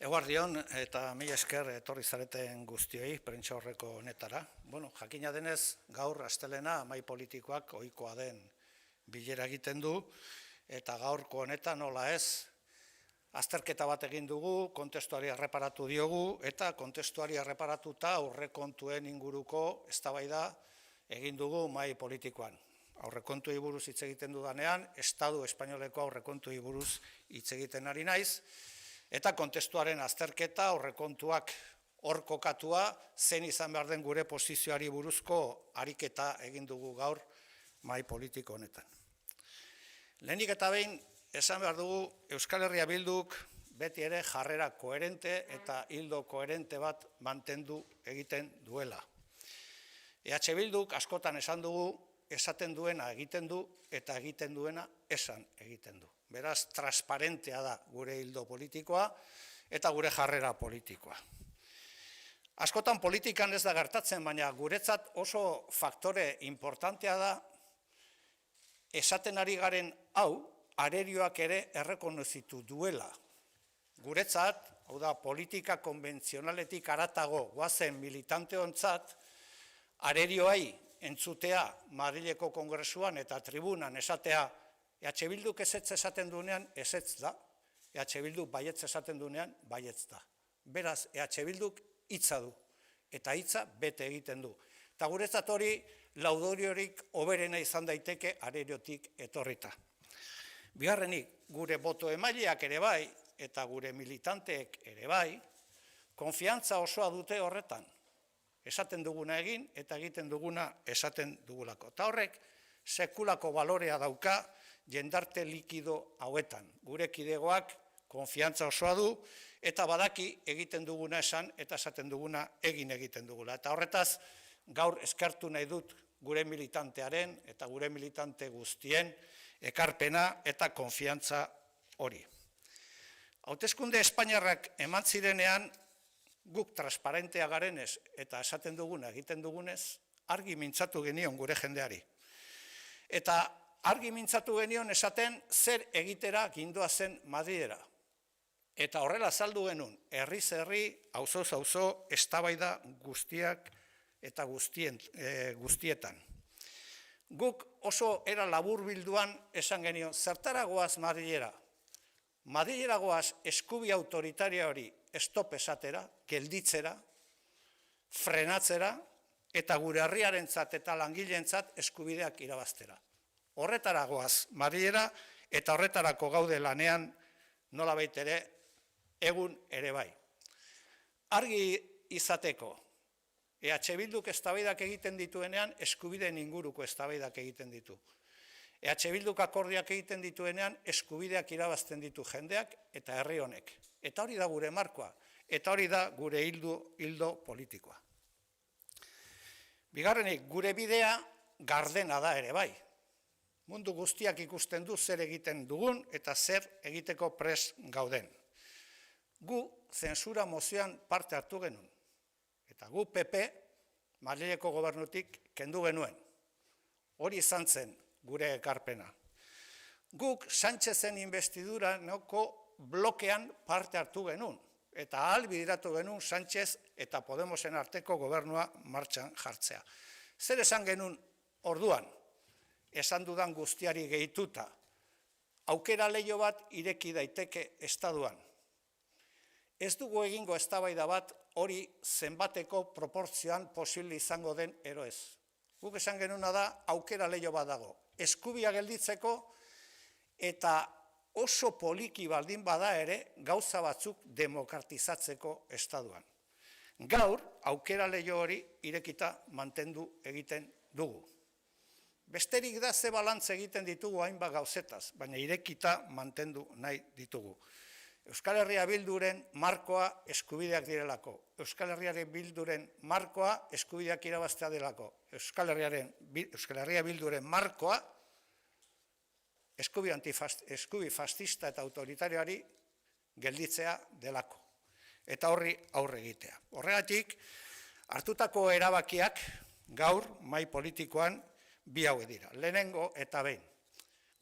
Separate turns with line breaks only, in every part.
Eguardion eta mila esker etorri zareten guztioi prentsa horreko honetara. Jakina denez, gaur astelena mahai politikoak ohikoa den bilera egiten du, eta gaurko honetan nola ez, azterketa bat egin dugu, kontestuari erreparatu diogu, eta kontestuari erreparatuta aurrekontuen inguruko eztabaida egin dugu mahai politikoan. Aurrekontuei buruz hitz egiten dudanean, Estatu espainoleko aurrekontuei buruz hitz egiten ari naiz, eta kontestuaren azterketa aurrekontuak hor kokatua zen izan behar den gure posizioari buruzko ariketa egin dugu gaur mahai politiko honetan. Lehenik eta behin esan behar dugu Euskal Herria Bilduk beti ere jarrera koherente eta hildo koherente bat mantendu egiten duela. EH Bilduk askotan esan dugu, esaten duena egiten du eta egiten duena esan egiten du. Beraz, transparentea da gure hildo politikoa eta gure jarrera politikoa. Askotan politikan ez da gertatzen, baina guretzat oso faktore importantea da esaten ari garen hau, arerioak ere errekonozitu duela. Guretzat, hau da, politika konbentzionaletik haratago goazen militanteontzat, arerioai entzutea Madrileko Kongresuan eta tribunan esatea EH Bilduk ezetz esaten duenean, ezetz da. EH Bilduk baietz esaten duenean, baietz da. Beraz, EH Bilduk hitza du, eta hitza bete egiten du. Eta guretzat hori laudoriorik hoberena izan daiteke areriotik etorrita. Bigarrenik, gure boto emaileak ere bai, eta gure militanteek ere bai, konfiantza osoa dute horretan. Esaten duguna egin, eta egiten duguna esaten dugulako. Eta horrek, sekulako balorea dauka, jendarte likido hauetan. Gure kidegoak konfiantza osoa du, eta badaki egiten duguna esan, eta esaten duguna egiten dugula. Eta horretaz, gaur eskertu nahi dut gure militantearen, eta gure militante guztien, ekarpena eta konfiantza hori. Hauteskunde Espainiarrak eman zirenean, guk transparentea garenez, eta esaten duguna egiten dugunez, argi mintzatu genion gure jendeari. Eta argi mintzatu genion esaten zer egitera gindoa zen Madrilera. Eta horrela azaldu genuen, herriz herri, auzoz auzo, eztabaida guztiak eta guztietan. Guk oso era laburbilduan esan genion, zertara goaz Madrilera? Madrilera goaz eskubi autoritaria hori stop esatera, gelditzera, frenatzera, eta gure herriarentzat eta langileentzat eskubideak irabaztera. Horretara goaz Madrilera, eta horretarako gaude lanean nolabait ere egun ere bai. Argi izateko, EH Bilduk eztabaidak egiten dituenean, eskubideen inguruko eztabaidak egiten ditu. EH Bilduk akordioak egiten dituenean, eskubideak irabazten ditu jendeak eta herri honek. Eta hori da gure markoa, eta hori da gure hildo politikoa. Bigarrenik, gure bidea gardena da ere bai. Mundu guztiak ikusten du zer egiten dugun eta zer egiteko prest gauden. Gu zentsura mozioan parte hartu genuen. Eta gu PP, Madrileko gobernutik kendu genuen. Hori izan zen gure ekarpena. Guk Sánchezen investidura blokean parte hartu genuen. Eta ahalbideratu genuen Sánchez eta Podemosen arteko gobernua martxan jartzea. Zer esan genuen orduan? Esan dudan guztiari gehituta, aukera leiho bat ireki daiteke estatuan. Ez dugu egingo eztabaida bat hori zenbateko proportzioan posible izango den ero ez. Guk esan genuna da aukera leiho bat dago. Eskubia gelditzeko eta oso poliki baldin bada ere gauza batzuk demokratizatzeko estatuan. Gaur aukera leiho hori irekita mantendu egiten dugu. Besterik da ze balantze egiten ditugu hainbat gauzetaz, baina irekita mantendu nahi ditugu. Euskal Herria Bilduren markoa eskubideak direlako. Euskal Herria Bilduren markoa eskubideak irabaztea delako. Euskal Herria Bilduren markoa eskubi fascista eta autoritarioari gelditzea delako. Eta horri aurre egitea. Horregatik, hartutako erabakiak gaur mahai politikoan bi hauek dira. Lehenengo eta behin.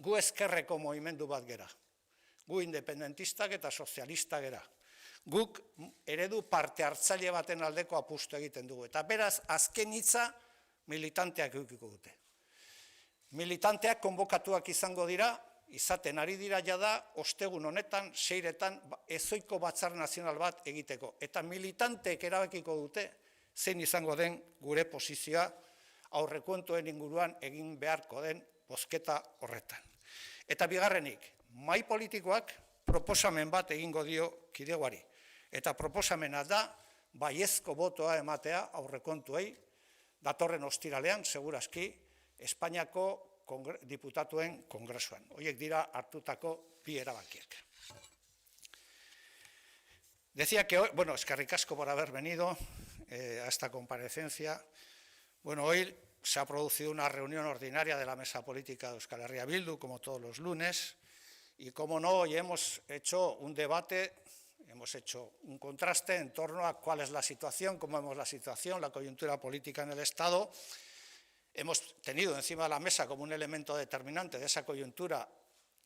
Gu ezkerreko mugimendu bat gera. Gu independentistak eta sozialistak gera. Guk eredu parte hartzaile baten aldeko apustu egiten dugu. Eta beraz, azken hitza militanteak edukiko dute. Militanteak konbokatuak izango dira, izaten ari dira jada, ostegun honetan, 6etan, ezoiko batzar nazional bat egiteko. Eta militanteek erabakiko dute, zein izango den gure posizioa aurrekontuen inguruan egin beharko den bozketa horretan. Eta bigarrenik, mahai politikoak proposamen bat egingo dio kidegoari. Eta proposamena da, baiezko botoa ematea aurrekontuei, datorren ostiralean, segurazki, Espainiako diputatuen kongresuan. Horiek dira hartutako bi erabakiak. Decía que hoy, bueno, eskerrik asko por haber venido a esta comparecencia. Bueno, hoy se ha producido una reunión ordinaria de la Mesa Política de Euskal Herria Bildu, como todos los lunes, y como no, hoy hemos hecho un debate, hemos hecho un contraste en torno a cuál es la situación, cómo vemos la situación, la coyuntura política en el Estado. Hemos tenido encima de la mesa como un elemento determinante de esa coyuntura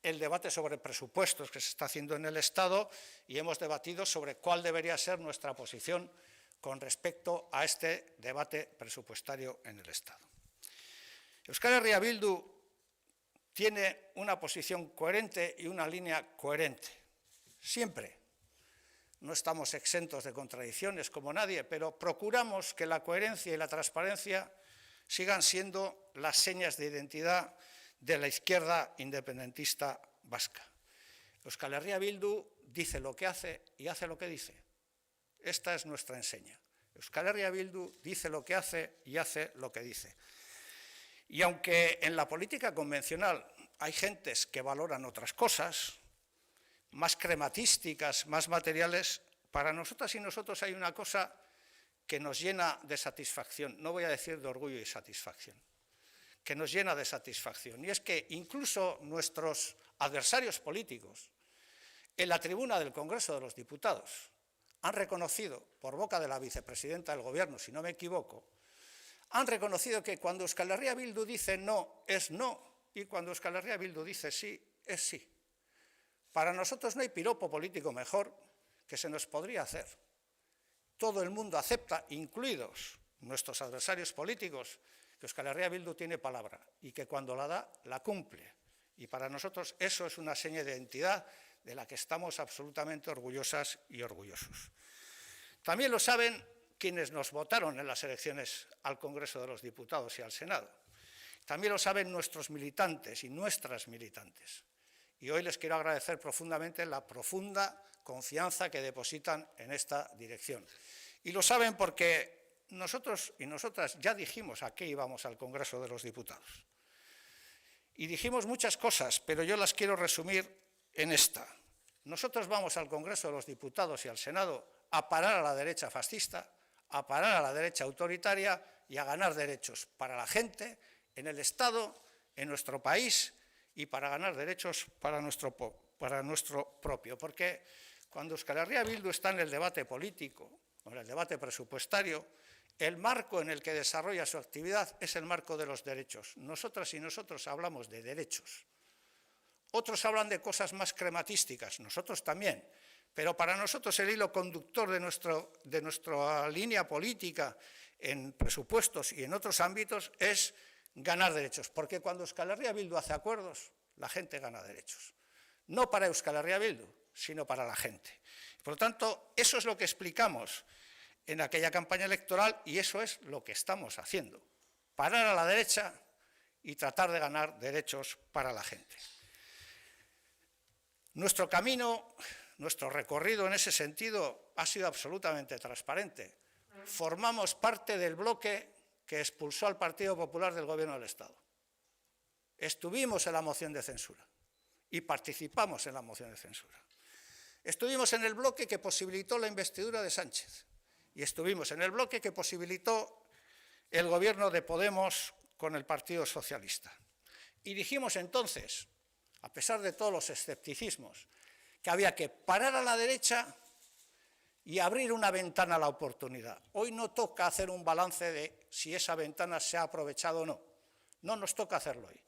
el debate sobre presupuestos que se está haciendo en el Estado y hemos debatido sobre cuál debería ser nuestra posición con respecto a este debate presupuestario en el Estado. Euskal Herria Bildu tiene una posición coherente y una línea coherente. Siempre. No estamos exentos de contradicciones como nadie, pero procuramos que la coherencia y la transparencia sigan siendo las señas de identidad de la izquierda independentista vasca. Euskal Herria Bildu dice lo que hace y hace lo que dice. Esta es nuestra enseña. Euskal Herria Bildu dice lo que hace y hace lo que dice. Y aunque en la política convencional hay gentes que valoran otras cosas, más crematísticas, más materiales, para nosotras y nosotros hay una cosa que nos llena de satisfacción, no voy a decir de orgullo y satisfacción, que nos llena de satisfacción, y es que incluso nuestros adversarios políticos, en la tribuna del Congreso de los Diputados, han reconocido, por boca de la vicepresidenta del Gobierno, si no me equivoco, han reconocido que cuando Euskal Herria Bildu dice no, es no, y cuando Euskal Herria Bildu dice sí, es sí. Para nosotros no hay piropo político mejor que se nos podría hacer. Todo el mundo acepta, incluidos nuestros adversarios políticos, que Euskal Herria Bildu tiene palabra y que cuando la da, la cumple. Y para nosotros eso es una seña de identidad de la que estamos absolutamente orgullosas y orgullosos. También lo saben quienes nos votaron en las elecciones al Congreso de los Diputados y al Senado. También lo saben nuestros militantes y nuestras militantes. Y hoy les quiero agradecer profundamente la profunda confianza que depositan en esta dirección. Y lo saben porque nosotros y nosotras ya dijimos a qué íbamos al Congreso de los Diputados. Y dijimos muchas cosas, pero yo las quiero resumir en esta. Nosotros vamos al Congreso de los Diputados y al Senado a parar a la derecha fascista, a parar a la derecha autoritaria y a ganar derechos para la gente, en el Estado, en nuestro país y para ganar derechos para nuestro propio. Porque cuando Euskal Herria Bildu está en el debate político, o en el debate presupuestario, el marco en el que desarrolla su actividad es el marco de los derechos. Nosotras y nosotros hablamos de derechos. Otros hablan de cosas más crematísticas, nosotros también. Pero para nosotros el hilo conductor de nuestra línea política en presupuestos y en otros ámbitos es ganar derechos. Porque cuando Euskal Herria Bildu hace acuerdos, la gente gana derechos. No para Euskal Herria Bildu, sino para la gente. Por lo tanto, eso es lo que explicamos en aquella campaña electoral y eso es lo que estamos haciendo. Parar a la derecha y tratar de ganar derechos para la gente. Nuestro camino, nuestro recorrido en ese sentido ha sido absolutamente transparente. Formamos parte del bloque que expulsó al Partido Popular del Gobierno del Estado. Estuvimos en la moción de censura y participamos en la moción de censura. Estuvimos en el bloque que posibilitó la investidura de Sánchez y estuvimos en el bloque que posibilitó el gobierno de Podemos con el Partido Socialista. Y dijimos entonces, a pesar de todos los escepticismos, que había que parar a la derecha y abrir una ventana a la oportunidad. Hoy no toca hacer un balance de si esa ventana se ha aprovechado o no. No nos toca hacerlo hoy.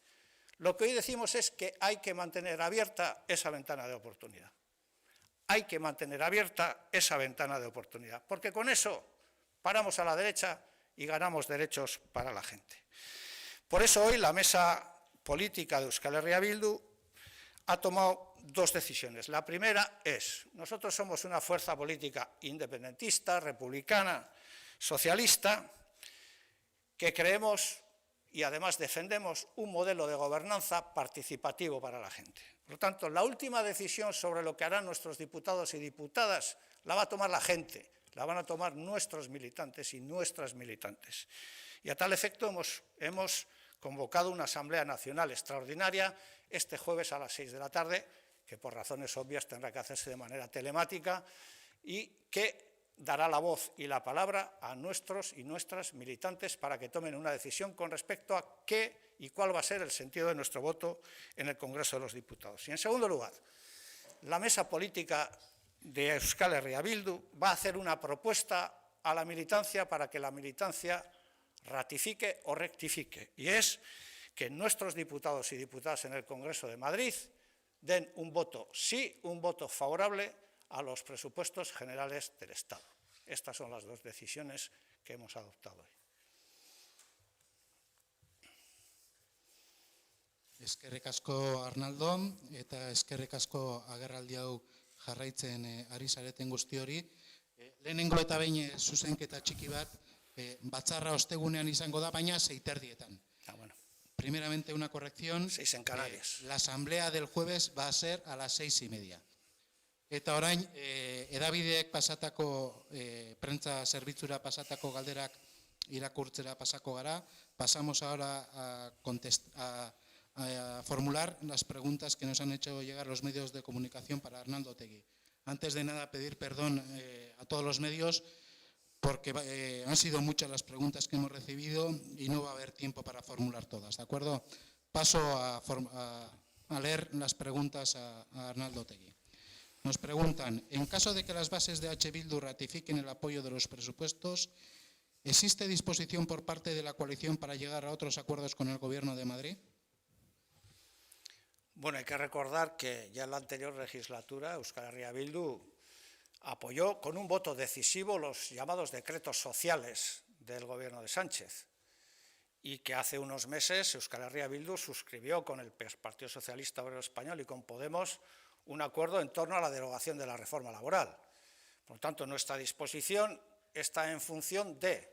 Lo que hoy decimos es que hay que mantener abierta esa ventana de oportunidad. hay que mantener abierta esa ventana de oportunidad, porque con eso paramos a la derecha y ganamos derechos para la gente. Por eso hoy la mesa política de Euskal Herria Bildu ha tomado dos decisiones. La primera es, nosotros somos una fuerza política independentista, republicana, socialista, que creemos y además defendemos un modelo de gobernanza participativo para la gente. Por lo tanto, la última decisión sobre lo que harán nuestros diputados y diputadas la va a tomar la gente, la van a tomar nuestros militantes y nuestras militantes. Y a tal efecto hemos convocado una Asamblea Nacional extraordinaria este jueves a las 6 de la tarde, que por razones obvias tendrá que hacerse de manera telemática y que dará la voz y la palabra a nuestros y nuestras militantes para que tomen una decisión con respecto a qué y cuál va a ser el sentido de nuestro voto en el Congreso de los Diputados. Y en segundo lugar, la mesa política de Euskal Herria Bildu va a hacer una propuesta a la militancia para que la militancia ratifique o rectifique, y es que nuestros diputados y diputadas en el Congreso de Madrid den un voto sí, un voto favorable a los presupuestos generales del Estado. Estas son las dos decisiones que hemos adoptado hoy.
Eskerrik asko Arnaldo, eta eskerrik asko agerraldi hau jarraitzen ari zareten guzti hori. Lehenengo eta behin zuzenketa txiki bat, batzarra ostegunean izango da, baina 6:30.
Bueno.
Primeramente una corrección.
6 en Canarias.
La asamblea del jueves va a ser a las 6:30. Eta orain, edabideek pasatako, prentza zerbitzura pasatako galderak irakurtzera pasako gara. Pasamos ahora a formular las preguntas que nos han hecho llegar los medios de comunicación para Arnaldo Otegi. Antes de nada, pedir perdón a todos los medios porque han sido muchas las preguntas que hemos recibido y no va a haber tiempo para formular todas, ¿de acuerdo? Paso a leer las preguntas a Arnaldo Otegi. Nos preguntan, en caso de que las bases de H. Bildu ratifiquen el apoyo de los presupuestos, ¿existe disposición por parte de la coalición para llegar a otros acuerdos con el Gobierno de Madrid?
Bueno, hay que recordar que ya en la anterior legislatura Euskal Herria Bildu apoyó con un voto decisivo los llamados decretos sociales del Gobierno de Sánchez y que hace unos meses Euskal Herria Bildu suscribió con el Partido Socialista Obrero Español y con Podemos un acuerdo en torno a la derogación de la reforma laboral. Por lo tanto, nuestra disposición está en función de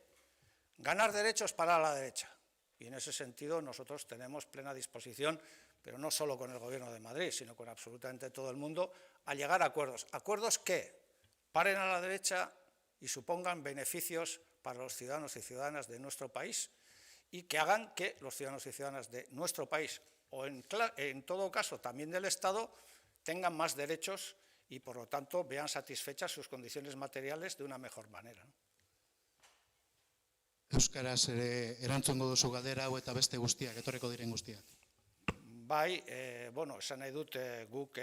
ganar derechos para la derecha. Y en ese sentido nosotros tenemos plena disposición, pero no solo con el Gobierno de Madrid, sino con absolutamente todo el mundo, a llegar a acuerdos. Acuerdos que paren a la derecha y supongan beneficios para los ciudadanos y ciudadanas de nuestro país y que hagan que los ciudadanos y ciudadanas de nuestro país, o en todo caso también del Estado, tengan más derechos y, por lo tanto, vean satisfechas sus condiciones materiales de una mejor manera.
Euskaraz erantzungo duzu galdera hau eta beste guztiak, etorreko diren guztiak.
Bai, esan nahi dut guk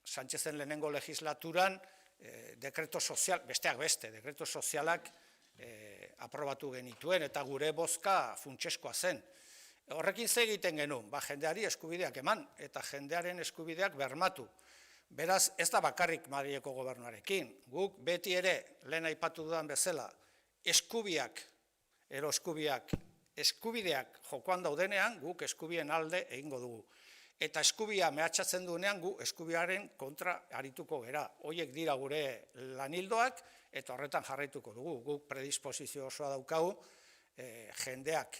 Sánchezen lehenengo legislaturan dekreto sozial, besteak beste, dekreto sozialak aprobatu genituen eta gure bozka funtseskoa zen. Horrekin ze egiten genuen, jendeari eskubideak eman eta jendearen eskubideak bermatu. Beraz, ez da bakarrik Madrileko gobernuarekin. Guk beti ere, lehen aipatu dudan bezala, eskubideak jokoan daudenean, guk eskubien alde egingo dugu. Eta eskubia mehatxatzen duenean, gu eskubiaren kontra arituko gera. Horiek dira gure lanildoak eta horretan jarraituko dugu. Guk predisposizio osoa daukagu jendeak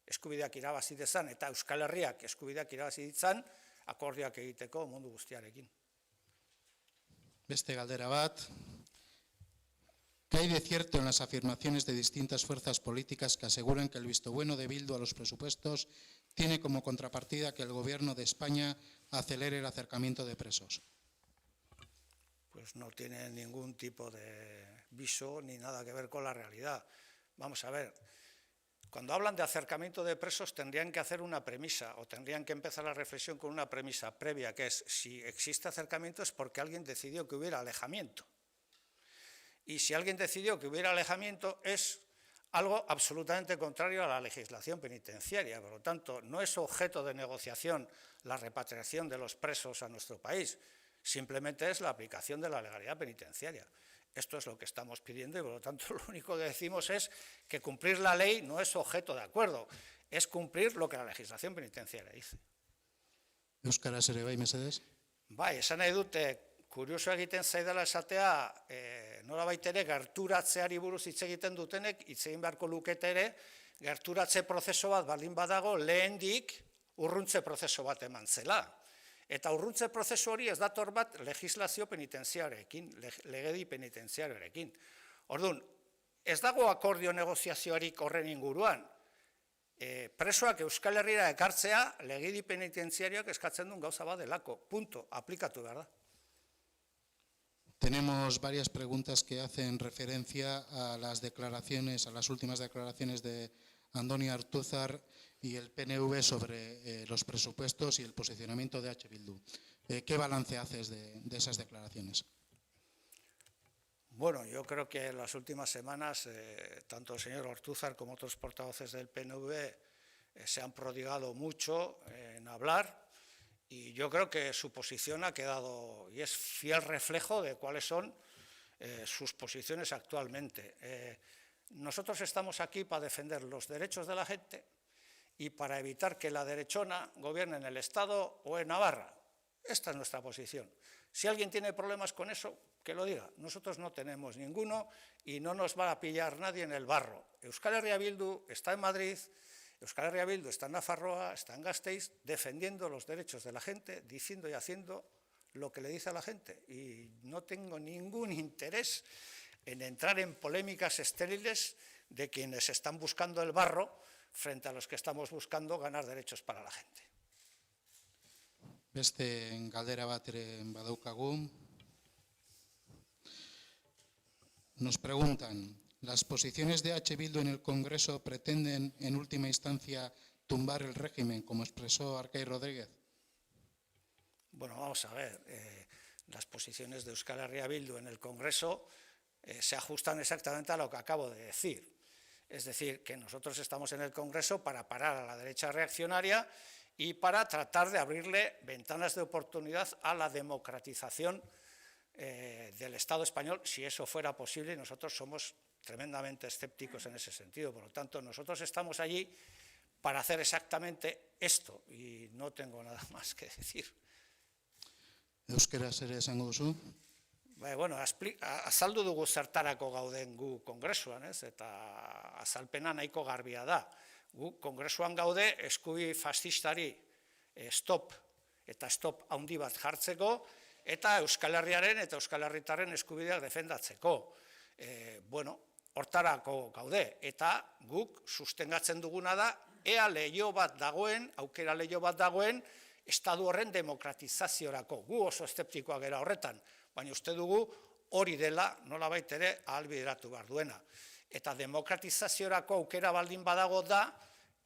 eskubideak irabazi dezan eta Euskal Herriak eskubideak irabazi ditzan akordioak egiteko mundu guztiarekin.
Beste galdera bat. ¿Qué hay de cierto en las afirmaciones de distintas fuerzas políticas que aseguran que el visto bueno de Bildu a los presupuestos tiene como contrapartida que el Gobierno de España acelere el acercamiento de presos?
Pues no tiene ningún tipo de viso ni nada que ver con la realidad. Vamos a ver. Cuando hablan de acercamiento de presos tendrían que hacer una premisa o tendrían que empezar la reflexión con una premisa previa, que es si existe acercamiento es porque alguien decidió que hubiera alejamiento. Y si alguien decidió que hubiera alejamiento es algo absolutamente contrario a la legislación penitenciaria. Por lo tanto, no es objeto de negociación la repatriación de los presos a nuestro país. simplemente es la aplicación de la legalidad penitenciaria. Esto es lo que estamos pidiendo y, por lo tanto, lo único que decimos es que cumplir la ley no es objeto de acuerdo, es cumplir lo que la legislación penitenciaria dice.
Euskaraz ere bai, mesedez?
Bai, esan nahi dute, kurioso egiten zaidala esatea, nolabait ere gerturatzeari buruz hitz egiten dutenek, hitz egin beharko lukete ere, gerturatze prozeso bat baldin badago lehendik urruntze prozeso bat eman zela. Eta urruntze prozesu hori ez dator bat legislazio penitenziarekin, legedi penitenziarekin. Orduan, ez dago akordio negoziazioarik horren inguruan. Presoak Euskal Herrira ekartzea legedi penitenziarioak eskatzen duen gauza bat delako. Punto, aplikatu behar da.
Tenemos varias preguntas que hacen referencia a las declaraciones, a las últimas declaraciones de Andoni Ortúzar y el PNV sobre los presupuestos y el posicionamiento de H. Bildu. ¿Qué balance haces de esas declaraciones?
Bueno, yo creo que en las últimas semanas, tanto el señor Ortúzar como otros portavoces del PNV se han prodigado mucho en hablar y yo creo que su posición ha quedado y es fiel reflejo de cuáles son sus posiciones actualmente. Nosotros estamos aquí para defender los derechos de la gente y para evitar que la derechona gobierne en el Estado o en Navarra. Esta es nuestra posición. Si alguien tiene problemas con eso, que lo diga. Nosotros no tenemos ninguno y no nos va a pillar nadie en el barro. Euskal Herria Bildu está en Madrid, Euskal Herria Bildu está en Nafarroa, está en Gasteiz, defendiendo los derechos de la gente, diciendo y haciendo lo que le dice a la gente. Y no tengo ningún interés en entrar en polémicas estériles de quienes están buscando el barro frente a los que estamos buscando ganar derechos para la gente.
Beste galdera bat ere badaukagu. Nos preguntan, ¿las posiciones de H. Bildu en el Congreso pretenden en última instancia tumbar el régimen, como expresó Arcai Rodríguez?
Bueno, vamos a ver, las posiciones de Euskal Herria Bildu en el Congreso se ajustan exactamente a lo que acabo de decir. Es decir, que nosotros estamos en el Congreso para parar a la derecha reaccionaria y para tratar de abrirle ventanas de oportunidad a la democratización del Estado español, si eso fuera posible, y nosotros somos tremendamente escépticos en ese sentido. Por lo tanto, nosotros estamos allí para hacer exactamente esto y no tengo nada más que decir.
Euskaraz ere esango duzu?
Bueno, azaldu dugu zertarako gauden gu kongresuan, ez? Eta azalpena nahiko garbia da. Gu kongresuan gaude eskubi fascistari stop handi bat jartzeko eta Euskal Herriaren eta Euskal Herritarren eskubideak defendatzeko. Bueno, hortarako gaude eta guk sustengatzen duguna da ea leiho bat dagoen, aukera leiho bat dagoen estadu horren demokratizaziorako. Gu oso eszeptikoak gara horretan, baina uste dugu hori dela nolabait ere ahalbideratu behar duena. Eta demokratizaziorako aukera baldin badago da,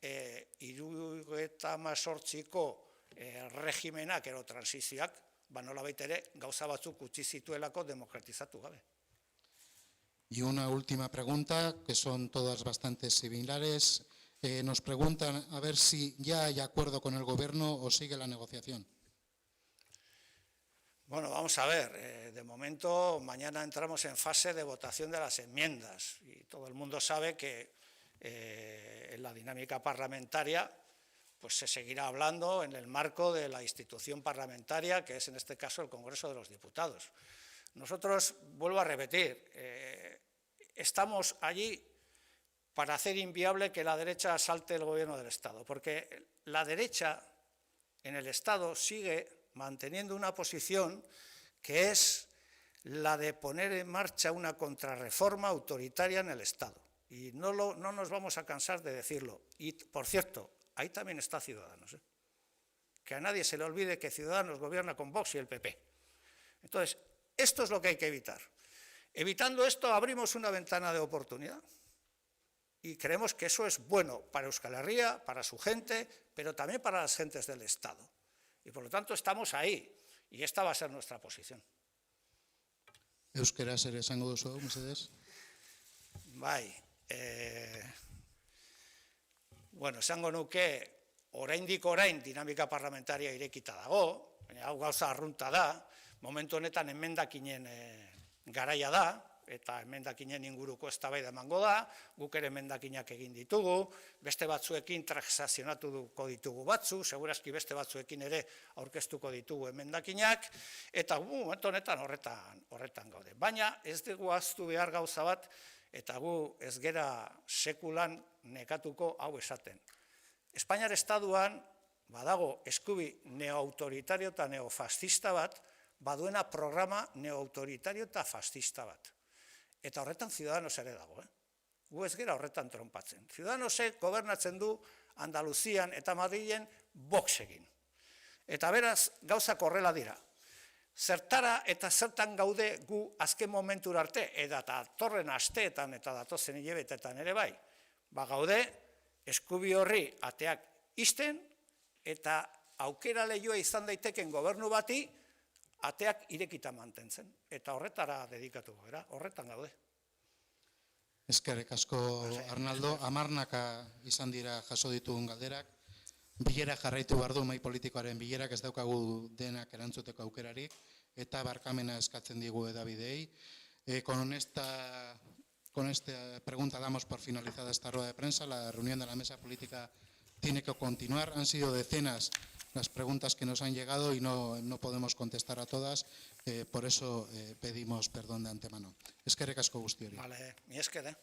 78ko regimenak ero transizioak, nolabait ere gauza batzuk utzi zituelako demokratizatu gabe.
Y una última pregunta, que son todas bastante similares. Nos preguntan a ver si ya hay acuerdo con el Gobierno o sigue la negociación.
Bueno, vamos a ver, de momento mañana entramos en fase de votación de las enmiendas y todo el mundo sabe que en la dinámica parlamentaria pues se seguirá hablando en el marco de la institución parlamentaria, que es en este caso el Congreso de los Diputados. Nosotros, vuelvo a repetir, estamos allí para hacer inviable que la derecha asalte el gobierno del Estado, porque la derecha en el Estado sigue manteniendo una posición que es la de poner en marcha una contrarreforma autoritaria en el Estado. Y no nos vamos a cansar de decirlo. Y, por cierto, ahí también está Ciudadanos. Que a nadie se le olvide que Ciudadanos gobierna con Vox y el PP. Entonces, esto es lo que hay que evitar. Evitando esto, abrimos una ventana de oportunidad. Y creemos que eso es bueno para Euskal Herria, para su gente, pero también para las gentes del Estado. Y por lo tanto estamos ahí, y esta va a ser nuestra posición.
Euskaraz ere esango duzu, mesedez?
Bai, bueno, esango nuke, oraindik orain dinamika parlamentaria irekita dago, baina hau gauza arrunta da, momentu honetan emendakinen garaia da, eta emendakinen inguruko eztabaida emango da, guk ere emendakinak egin ditugu, beste batzuekin transakzionatuko ditugu batzu, segurazki beste batzuekin ere aurkeztuko ditugu emendakinak, eta gu momentu honetan horretan gaude. Baina ez dugu ahaztu behar gauza bat, eta gu ez gera sekulan nekatuko hau esaten. Espainiar Estatuan badago eskubi neoautoritario eta neofascista bat, baduena programa neoautoritario eta fascista bat. Eta horretan Ciudadanos ere dago. Gu ez gera horretan tronpatzen. Ciudadanosek gobernatzen du Andaluzian eta Madrilen Vox egin. Eta beraz, gauzak horrela dira. Zertara eta zertan gaude gu azken momentura arte, eta datorren asteetan eta datozen hilabetetan ere bai, gaude eskubi horri ateak ixten eta aukera lehioa izan daiteken gobernu bati ateak irekita mantentzen. Eta horretara dedikatuko gara, horretan gaude.
Eskerrik asko, Arnaldo. 10 izan dira jaso ditugun galderak. Bilera jarraitu behar du, mahai politikoaren bilerak, ez daukagu denak erantzuteko aukerarik, eta barkamena eskatzen digu edabideei. Con esta pregunta damos por finalizada esta rueda de prensa. La reunión de la mesa política tiene que continuar. Han sido decenas las preguntas que nos han llegado y no podemos contestar a todas, por eso pedimos perdón de antemano. Eskerrik asko guztiori.
Vale, mi esker,